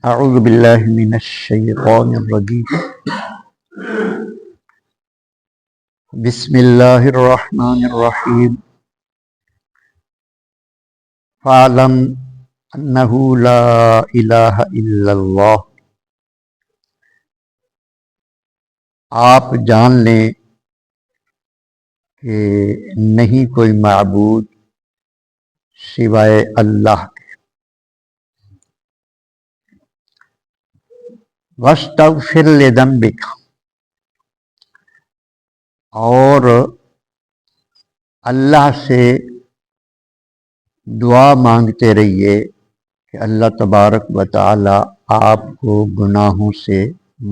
اعوذ باللہ من الشیطان الرجیم بسم اللہ الرحمن الرحیم فاعلم انہ لا الہ الا اللہ، آپ جان لیں کہ نہیں کوئی معبود سوائے اللہ کے۔ واستغفر لذنبک، اور اللہ سے دعا مانگتے رہیے کہ اللہ تبارک و تعالی آپ کو گناہوں سے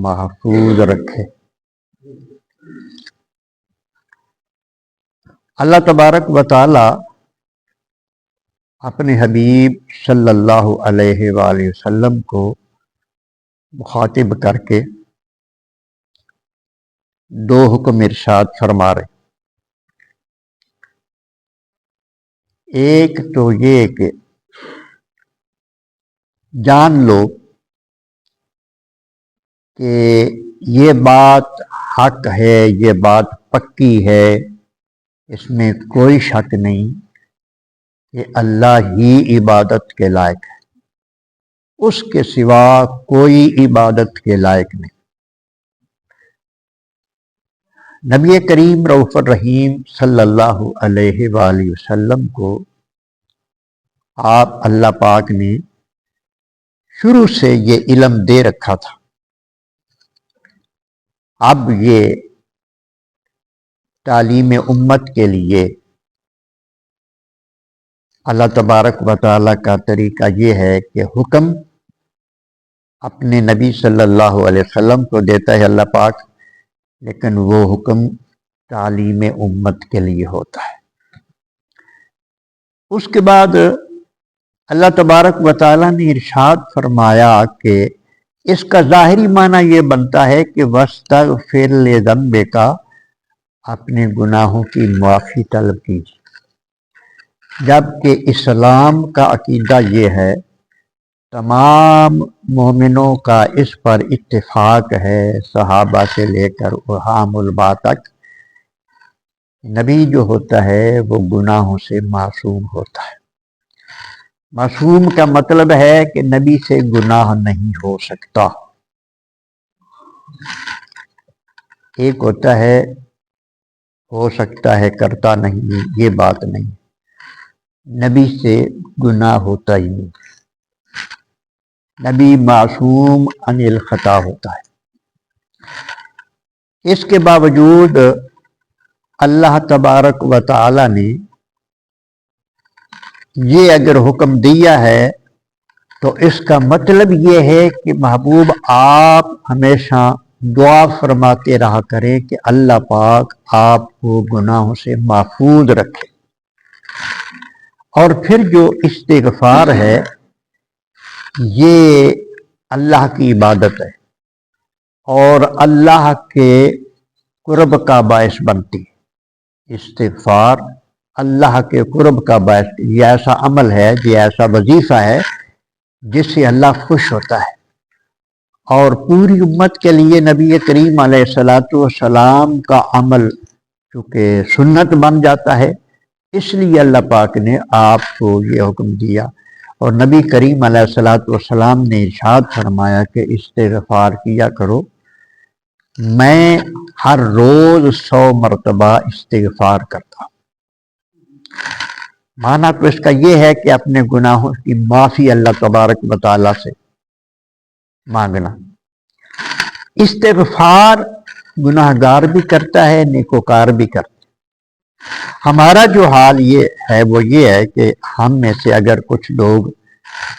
محفوظ رکھے۔ اللہ تبارک و تعالی اپنے حبیب صلی اللہ علیہ وآلہ وسلم کو مخاطب کر کے دو حکم ارشاد فرما رہے۔ ایک تو یہ کہ جان لو کہ یہ بات حق ہے، یہ بات پکی ہے، اس میں کوئی شک نہیں کہ اللہ ہی عبادت کے لائق ہے، اس کے سوا کوئی عبادت کے لائق نہیں۔ نبی کریم رؤوف الرحیم صلی اللہ علیہ وآلہ وسلم کو آپ اللہ پاک نے شروع سے یہ علم دے رکھا تھا۔ اب یہ تعلیم امت کے لیے اللہ تبارک و تعالیٰ کا طریقہ یہ ہے کہ حکم اپنے نبی صلی اللہ علیہ وسلم کو دیتا ہے اللہ پاک، لیکن وہ حکم تعلیم امت کے لیے ہوتا ہے۔ اس کے بعد اللہ تبارک و تعالیٰ نے ارشاد فرمایا کہ اس کا ظاہری معنی یہ بنتا ہے کہ واستغفر لذنبک، اپنے گناہوں کی معافی طلب کیجیے، جبکہ اسلام کا عقیدہ یہ ہے، تمام مومنوں کا اس پر اتفاق ہے، صحابہ سے لے کر عام علماء تک، نبی جو ہوتا ہے وہ گناہوں سے معصوم ہوتا ہے۔ معصوم کا مطلب ہے کہ نبی سے گناہ نہیں ہو سکتا۔ ایک ہوتا ہے ہو سکتا ہے کرتا نہیں، یہ بات نہیں، نبی سے گناہ ہوتا ہی نہیں، نبی معصوم عن الخطا ہوتا ہے۔ اس کے باوجود اللہ تبارک و تعالی نے یہ اگر حکم دیا ہے تو اس کا مطلب یہ ہے کہ محبوب آپ ہمیشہ دعا فرماتے رہا کریں کہ اللہ پاک آپ کو گناہوں سے محفوظ رکھے۔ اور پھر جو استغفار ہے یہ اللہ کی عبادت ہے اور اللہ کے قرب کا باعث بنتی ہے۔ استغفار اللہ کے قرب کا باعث، یہ ایسا عمل ہے، یہ ایسا وظیفہ ہے جس سے اللہ خوش ہوتا ہے، اور پوری امت کے لیے نبی کریم علیہ السلام کا عمل چونکہ سنت بن جاتا ہے، اس لیے اللہ پاک نے آپ کو یہ حکم دیا۔ اور نبی کریم علیہ السلام نے ارشاد فرمایا کہ استغفار کیا کرو، میں ہر روز 100 مرتبہ استغفار کرتا ہوں۔ معنی تو اس کا یہ ہے کہ اپنے گناہوں کی معافی اللہ تبارک و تعالیٰ سے مانگنا۔ استغفار گناہ گار بھی کرتا ہے، نیکوکار بھی کرتا ہے۔ ہمارا جو حال یہ ہے وہ یہ ہے کہ ہم میں سے اگر کچھ لوگ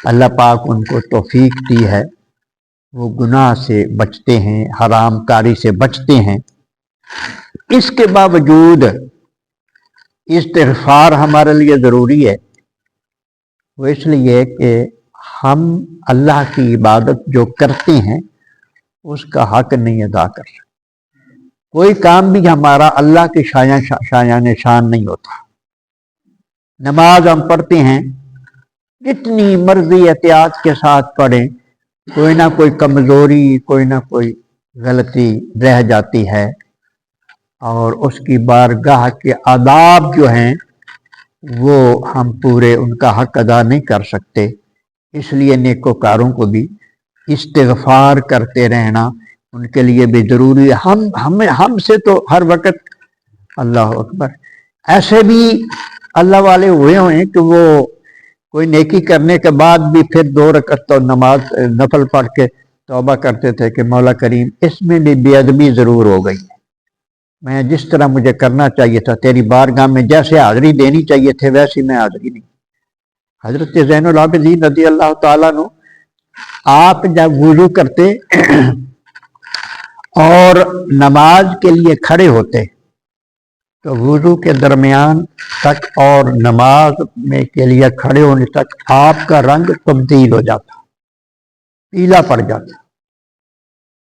اللہ پاک ان کو توفیق دی ہے، وہ گناہ سے بچتے ہیں، حرام کاری سے بچتے ہیں، اس کے باوجود استغفار ہمارے لیے ضروری ہے۔ وہ اس لیے کہ ہم اللہ کی عبادت جو کرتے ہیں اس کا حق نہیں ادا کر سکتے۔ کوئی کام بھی ہمارا اللہ کے شایان شان نہیں ہوتا۔ نماز ہم پڑھتے ہیں، جتنی مرضی احتیاط کے ساتھ پڑھیں، کوئی نہ کوئی کمزوری، کوئی نہ کوئی غلطی رہ جاتی ہے، اور اس کی بارگاہ کے آداب جو ہیں وہ ہم پورے ان کا حق ادا نہیں کر سکتے۔ اس لیے نیکوکاروں کو بھی استغفار کرتے رہنا ان کے لیے بھی ضروری ہے۔ ہم سے تو ہر وقت اللہ اکبر، ایسے بھی اللہ والے ہوئے ہیں کہ وہ کوئی نیکی کرنے کے بعد بھی پھر 2 رکعت تو نماز نفل پڑھ کے توبہ کرتے تھے کہ مولا کریم اس میں بھی بے ادبی ضرور ہو گئی، میں جس طرح مجھے کرنا چاہیے تھا تیری بارگاہ میں جیسے حاضری دینی چاہیے تھے ویسی میں حاضری نہیں۔ حضرت زین العابدین رضی اللہ تعالیٰ عنہ، آپ جب وضو کرتے اور نماز کے لیے کھڑے ہوتے تو وضو کے درمیان تک اور نماز میں کے لیے کھڑے ہونے تک آپ کا رنگ تبدیل ہو جاتا، پیلا پڑ جاتا۔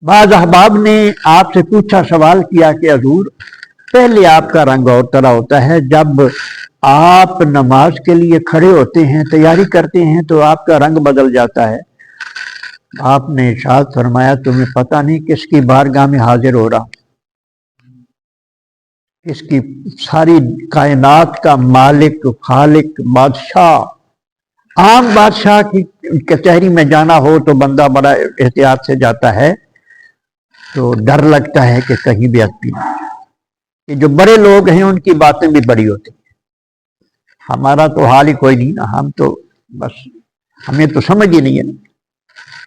بعض احباب نے آپ سے پوچھا، سوال کیا کہ حضور پہلے آپ کا رنگ اور طرح ہوتا ہے، جب آپ نماز کے لیے کھڑے ہوتے ہیں، تیاری کرتے ہیں تو آپ کا رنگ بدل جاتا ہے۔ آپ نے ارشاد فرمایا تمہیں پتہ نہیں کس کی بارگاہ میں حاضر ہو رہا ہوں، اس کی ساری کائنات کا مالک، خالق، بادشاہ۔ عام بادشاہ کی کچہری میں جانا ہو تو بندہ بڑا احتیاط سے جاتا ہے، تو ڈر لگتا ہے کہ کہیں بھی اپنی کہ جو بڑے لوگ ہیں ان کی باتیں بھی بڑی ہوتی ہیں۔ ہمارا تو حال ہی کوئی نہیں نا، ہم تو بس ہمیں تو سمجھ ہی نہیں ہے۔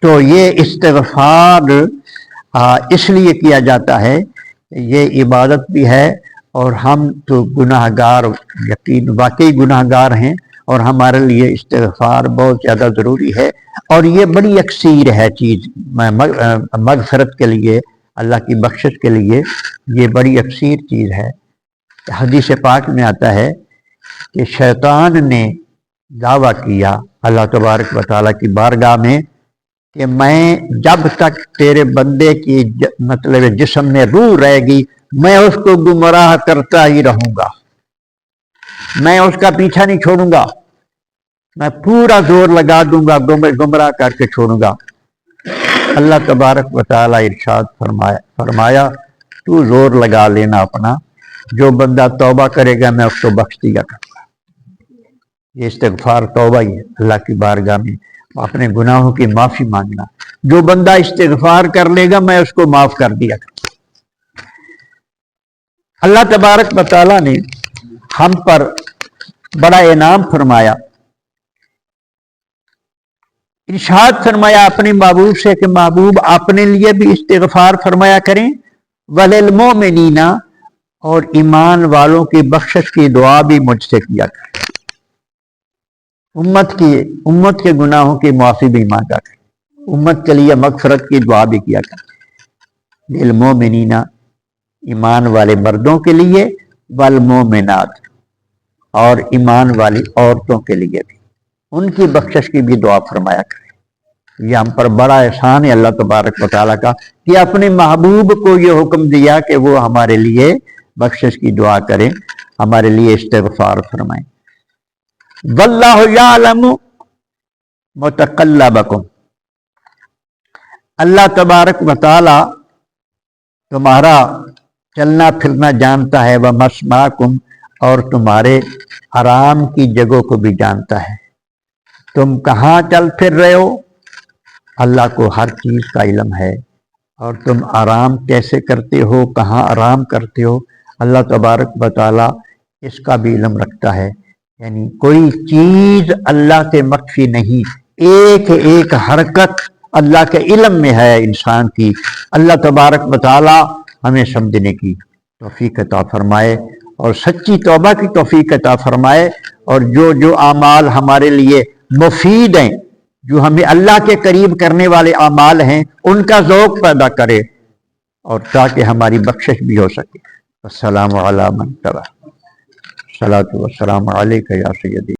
تو یہ استغفار اس لیے کیا جاتا ہے، یہ عبادت بھی ہے، اور ہم تو گناہ گار، یقین واقعی گناہ گار ہیں، اور ہمارے لیے استغفار بہت زیادہ ضروری ہے، اور یہ بڑی اکثیر ہے چیز مغفرت کے لیے، اللہ کی بخشش کے لیے یہ بڑی اکثیر چیز ہے۔ حدیث پاک میں آتا ہے کہ شیطان نے دعویٰ کیا اللہ تبارک و تعالیٰ کی بارگاہ میں کہ میں جب تک تیرے بندے کی مطلب جسم میں روح رہے گی میں اس کو گمراہ کرتا ہی رہوں گا، میں اس کا پیچھا نہیں چھوڑوں گا، میں پورا زور لگا دوں گا، گمراہ کر کے چھوڑوں گا۔ اللہ تبارک و تعالیٰ ارشاد فرمایا تو زور لگا لینا اپنا، جو بندہ توبہ کرے گا میں اس کو بخش دیا کروں گا۔ یہ استغفار توبہ ہی ہے، اللہ کی بارگاہ میں اپنے گناہوں کی معافی مانگنا۔ جو بندہ استغفار کر لے گا میں اس کو معاف کر دیا کروں گا۔ اللہ تبارک و تعالیٰ نے ہم پر بڑا انعام فرمایا، ارشاد فرمایا اپنے محبوب سے کہ محبوب اپنے لیے بھی استغفار فرمایا کریں، وَلِلْمُؤْمِنِينَ، اور ایمان والوں کی بخشش کی دعا بھی مجھ سے کیا کریں، امت کے گناہوں کی معافی بھی مانگا کریں، امت کے لیے مغفرت کی دعا بھی کیا کریں۔ للمؤمنین، ایمان والے مردوں کے لیے، والمؤمنات، اور ایمان والی عورتوں کے لیے بھی ان کی بخشش کی بھی دعا فرمایا کریں۔ یہ ہم پر بڑا احسان ہے اللہ تبارک و تعالیٰ کا کہ اپنے محبوب کو یہ حکم دیا کہ وہ ہمارے لیے بخشش کی دعا کریں، ہمارے لیے استغفار فرمائیں۔ واللہ یعلم متقلبکم، اللہ تبارک و تعالیٰ تمہارا چلنا پھرنا جانتا ہے، ومسواکم، اور تمہارے آرام کی جگہوں کو بھی جانتا ہے، تم کہاں چل پھر رہے ہو، اللہ کو ہر چیز کا علم ہے، اور تم آرام کیسے کرتے ہو، کہاں آرام کرتے ہو، اللہ تبارک و تعالیٰ اس کا بھی علم رکھتا ہے۔ یعنی کوئی چیز اللہ سے مخفی نہیں، ایک ایک حرکت اللہ کے علم میں ہے انسان کی۔ اللہ تبارک و تعالیٰ ہمیں سمجھنے کی توفیق عطا فرمائے، اور سچی توبہ کی توفیق عطا فرمائے، اور جو اعمال ہمارے لیے مفید ہیں، جو ہمیں اللہ کے قریب کرنے والے اعمال ہیں، ان کا ذوق پیدا کرے، اور تاکہ ہماری بخشش بھی ہو سکے۔ السلام علی من تبع، الصلاۃ والسلام علیک یا سیدی۔